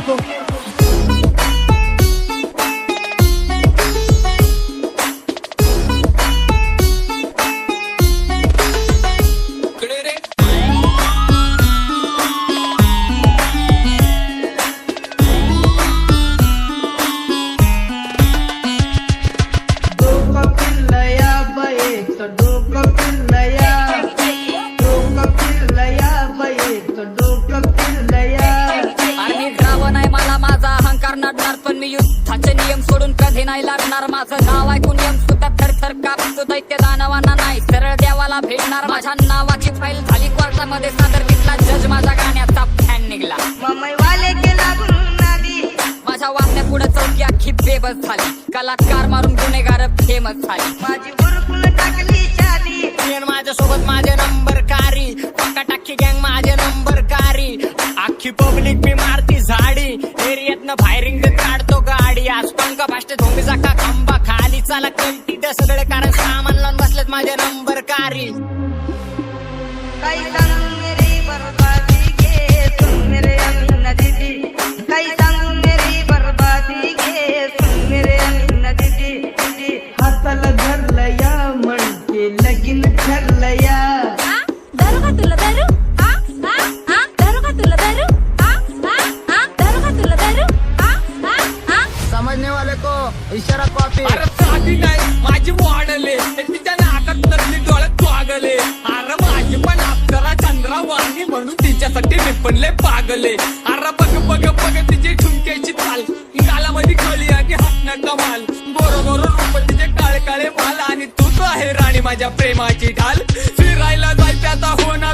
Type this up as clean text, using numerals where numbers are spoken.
को पण मी युद्धाचे नियम सोडून कधी नाही लागणार. माझं नाव ऐकून यम सुद्धा थरथर कापतो. दैत्य दानवांना नाही सरळ देवाला भेटणार. माझ्या नावाची फाईल झाली कोर्टामध्ये सादर. तिथला जज माझ्या गाण्याचा फॅन निघला. वाले केला माझ्या वागण्या पुढे चौकी अख्खी बेबस झाली. कलाकार मारून गुन्हेगार फेमस झाली. माझी बुरकुल टाकली चाली. माझ्या सोबत माझे नंबर कारी. पक्का टाकी गँग माझे नंबर कारी. अख्खी पब्लिक मी मारती झाडी. एरियातनं फायरिंग काढतो गाडी. आज पंख फास्ट धोंबीचा का खंबा खाली. चला कंटी सगळे कारण सामान लावून बसलेत माझे नंबर कारी. काही सांगू मेरी बर्बादी घे सुन मेरे अमीना दीदी. काही सांगू मेरी बर्बादी घे सुन मेरे अमीना दीदी. हाताला धरलया म्हणते लगीन ठरलया. दारू का तुला दारू? दारू का तुला दारू? दारू का तुला दारू? समझने वाले को इशारा कॉपी. अरे साधी नाही माझी मॉडले. तिच्या नाकात नसली डोळ्यात वागले. अरे माझी पण अप्सरा चंद्रा वाणी म्हणून तिच्यासाठी मी पणले पागले. अरे बघ बघ बघ तिची ठुमक्याची चाल. गालामध्ये खळी आणि हसणं कमाल. बरोबर रूप तिचे काळे काळे माल. आणि तू तो आहे राणी माझ्या प्रेमाची ढाल. फिरायला जायचं आता होणार